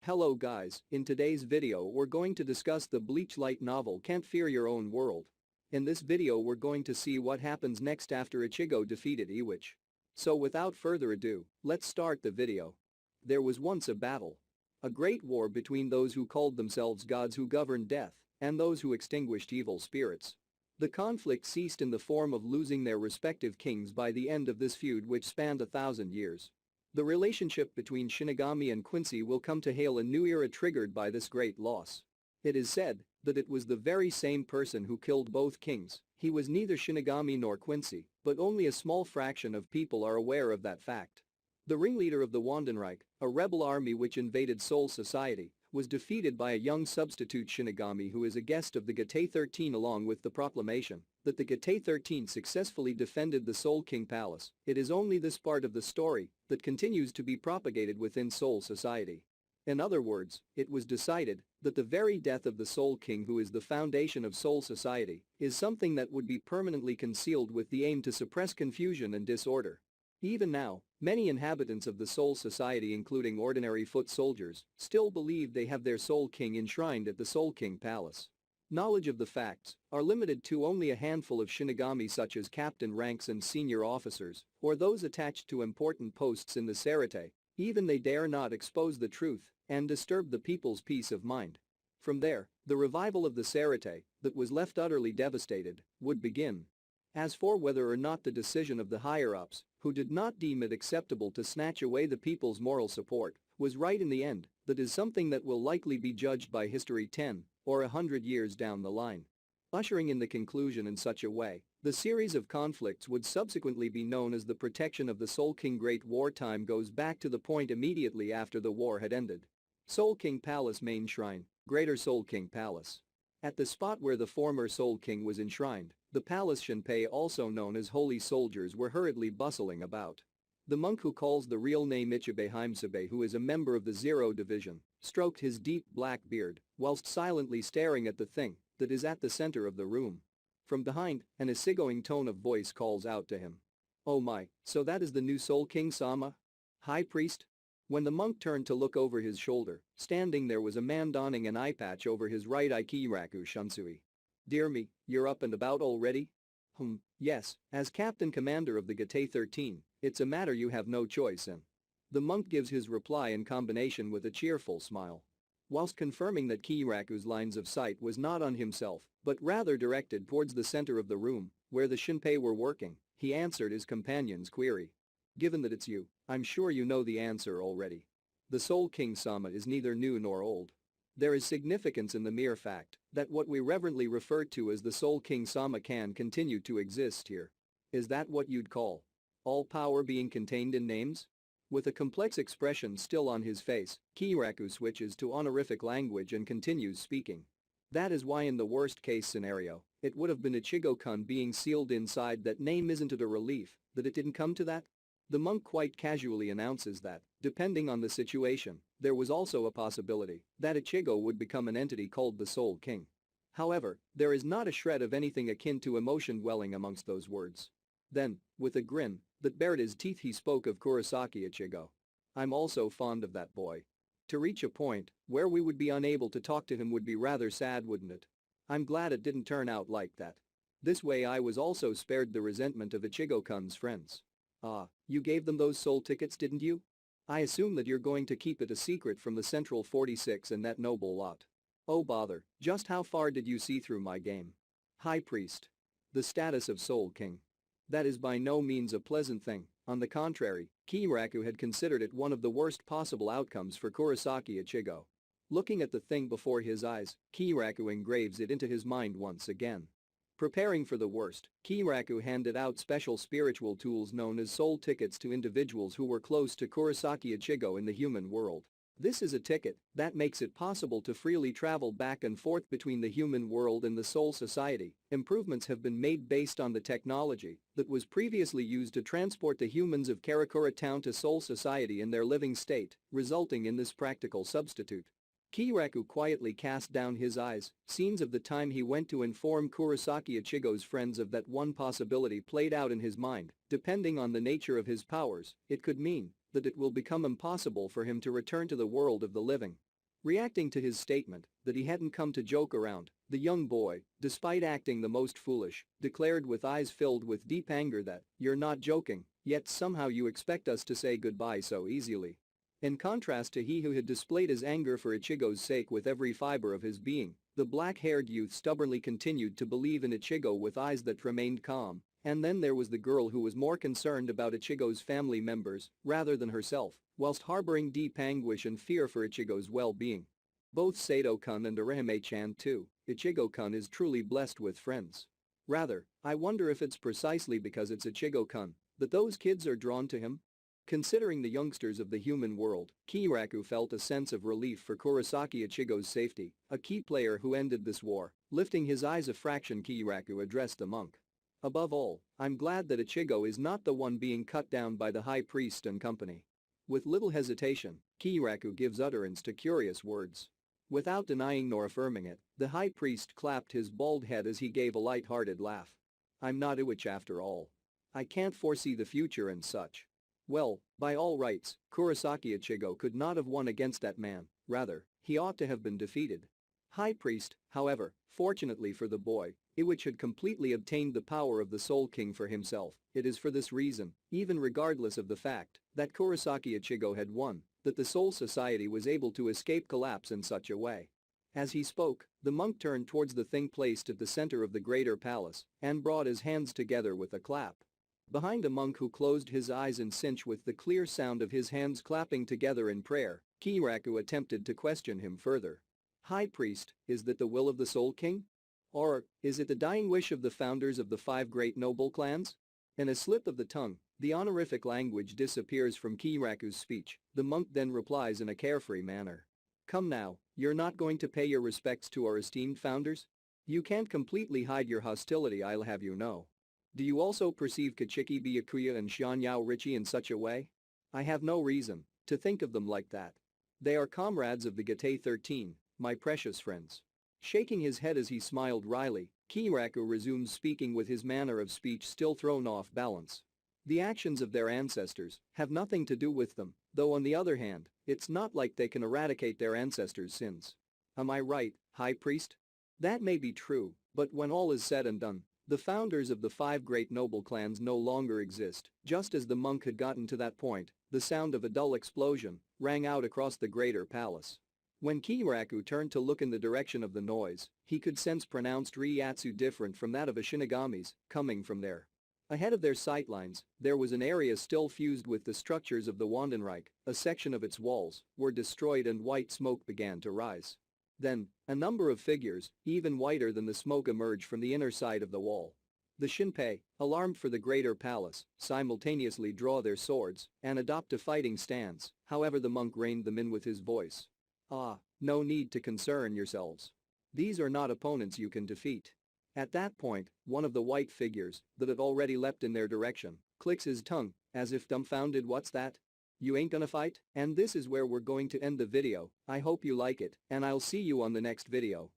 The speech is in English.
Hello guys, in today's video we're going to discuss the Bleach light novel Can't Fear Your Own World. In this video we're going to see what happens next after Ichigo defeated Iwich. So without further ado, let's start the video. There was once a battle. A great war between those who called themselves gods who governed death and those who extinguished evil spirits. The conflict ceased in the form of losing their respective kings by the end of this feud which spanned 1,000 years. The relationship between Shinigami and Quincy will come to hail a new era triggered by this great loss. It is said that it was the very same person who killed both kings. He was neither Shinigami nor Quincy, but only a small fraction of people are aware of that fact. The ringleader of the Wandenreich, a rebel army which invaded Soul Society, was defeated by a young substitute Shinigami who is a guest of the Gate 13 along with the proclamation that the Gate 13 successfully defended the Soul King Palace. It is only this part of the story that continues to be propagated within Soul Society. In other words, it was decided that the very death of the Soul King, who is the foundation of Soul Society, is something that would be permanently concealed with the aim to suppress confusion and disorder. Even now, many inhabitants of the Soul Society, including ordinary foot soldiers, still believe they have their Soul King enshrined at the Soul King Palace. Knowledge of the facts are limited to only a handful of Shinigami such as captain ranks and senior officers, or those attached to important posts in the Seireitei. Even they dare not expose the truth and disturb the people's peace of mind. From there, the revival of the Seireitei, that was left utterly devastated, would begin. As for whether or not the decision of the higher-ups, who did not deem it acceptable to snatch away the people's moral support, was right in the end, that is something that will likely be judged by history 10 or 100 years down the line. Ushering in the conclusion in such a way, the series of conflicts would subsequently be known as the protection of the Soul King. Great War time goes back to the point immediately after the war had ended. Soul King Palace Main Shrine, Greater Soul King Palace. At the spot where the former Soul King was enshrined, the palace Shinpei, also known as holy soldiers, were hurriedly bustling about. The monk who calls the real name Ichibe Himesebe, who is a member of the Zero Division, stroked his deep black beard whilst silently staring at the thing that is at the center of the room. From behind, an easygoing tone of voice calls out to him. "Oh my, so that is the new Soul King Sama? High Priest?" When the monk turned to look over his shoulder, standing there was a man donning an eye patch over his right eye. Kiraku Shunsui. "Dear me, you're up and about already?" Yes, as Captain Commander of the Gate 13, it's a matter you have no choice in." The monk gives his reply in combination with a cheerful smile. Whilst confirming that Kiraku's lines of sight was not on himself, but rather directed towards the center of the room, where the Shinpei were working, he answered his companion's query. "Given that it's you, I'm sure you know the answer already. The Soul King Sama is neither new nor old. There is significance in the mere fact that what we reverently refer to as the Soul King Sama can continue to exist here. Is that what you'd call all power being contained in names?" With a complex expression still on his face, Kiraku switches to honorific language and continues speaking. "That is why in the worst case scenario, it would have been Ichigo-kun being sealed inside that name. Isn't it a relief that it didn't come to that?" The monk quite casually announces that, depending on the situation, there was also a possibility that Ichigo would become an entity called the Soul King. However, there is not a shred of anything akin to emotion dwelling amongst those words. Then, with a grin that bared his teeth, he spoke of Kurosaki Ichigo. "I'm also fond of that boy. To reach a point where we would be unable to talk to him would be rather sad, wouldn't it? I'm glad it didn't turn out like that. This way I was also spared the resentment of Ichigo-kun's friends." "Ah, you gave them those soul tickets, didn't you? I assume that you're going to keep it a secret from the Central 46 and that noble lot. Oh bother, just how far did you see through my game? High Priest. The status of Soul King. That is by no means a pleasant thing. On the contrary, Kiraku had considered it one of the worst possible outcomes for Kurosaki Ichigo. Looking at the thing before his eyes, Kiraku engraves it into his mind once again. Preparing for the worst, Kiraku handed out special spiritual tools known as soul tickets to individuals who were close to Kurosaki Ichigo in the human world. This is a ticket that makes it possible to freely travel back and forth between the human world and the Soul Society. Improvements have been made based on the technology that was previously used to transport the humans of Karakura Town to Soul Society in their living state, resulting in this practical substitute. Kiraku quietly cast down his eyes. Scenes of the time he went to inform Kurosaki Ichigo's friends of that one possibility played out in his mind. Depending on the nature of his powers, it could mean that it will become impossible for him to return to the world of the living. Reacting to his statement that he hadn't come to joke around, the young boy, despite acting the most foolish, declared with eyes filled with deep anger that, "You're not joking, yet somehow you expect us to say goodbye so easily." In contrast to he who had displayed his anger for Ichigo's sake with every fiber of his being, the black-haired youth stubbornly continued to believe in Ichigo with eyes that remained calm. And then there was the girl who was more concerned about Ichigo's family members rather than herself, whilst harboring deep anguish and fear for Ichigo's well-being. Both Sato-kun and Orihime-chan too, Ichigo-kun is truly blessed with friends. Rather, I wonder if it's precisely because it's Ichigo-kun that those kids are drawn to him? Considering the youngsters of the human world, Kiraku felt a sense of relief for Kurosaki Ichigo's safety, a key player who ended this war. Lifting his eyes a fraction, Kiraku addressed the monk. "Above all, I'm glad that Ichigo is not the one being cut down by the high priest and company." With little hesitation, Kiraku gives utterance to curious words. Without denying nor affirming it, the high priest clapped his bald head as he gave a light-hearted laugh. "I'm not Iwich after all. I can't foresee the future and such." Well, by all rights, Kurosaki Ichigo could not have won against that man, rather, he ought to have been defeated. High Priest, however, fortunately for the boy, Iwich had completely obtained the power of the Soul King for himself. It is for this reason, even regardless of the fact that Kurosaki Ichigo had won, that the Soul Society was able to escape collapse in such a way. As he spoke, the monk turned towards the thing placed at the center of the greater palace and brought his hands together with a clap. Behind a monk who closed his eyes in sync with the clear sound of his hands clapping together in prayer, Kiraku attempted to question him further. "High Priest, is that the will of the Soul King? Or is it the dying wish of the founders of the 5 great noble clans?" In a slip of the tongue, the honorific language disappears from Kiraku's speech. The monk then replies in a carefree manner. "Come now, you're not going to pay your respects to our esteemed founders? You can't completely hide your hostility, I'll have you know. Do you also perceive Kachiki Byakuya and Shanyao Richie in such a way? I have no reason to think of them like that. They are comrades of the Gate 13, my precious friends." Shaking his head as he smiled wryly, Kiraku resumes speaking with his manner of speech still thrown off balance. "The actions of their ancestors have nothing to do with them, though on the other hand, it's not like they can eradicate their ancestors' sins. Am I right, High Priest?" "That may be true, but when all is said and done, the founders of the 5 great noble clans no longer exist." Just as the monk had gotten to that point, the sound of a dull explosion rang out across the greater palace. When Kiraku turned to look in the direction of the noise, he could sense pronounced reiatsu different from that of a Shinigami's coming from there. Ahead of their sightlines, there was an area still fused with the structures of the Wandenreich. A section of its walls were destroyed and white smoke began to rise. Then, a number of figures, even whiter than the smoke, emerged from the inner side of the wall. The Shinpei, alarmed for the greater palace, simultaneously draw their swords and adopt a fighting stance. However, the monk reined them in with his voice. "Ah, no need to concern yourselves. These are not opponents you can defeat." At that point, one of the white figures that had already leapt in their direction clicks his tongue as if dumbfounded. "What's that? You ain't gonna fight?" And this is where we're going to end the video. I hope you like it, and I'll see you on the next video.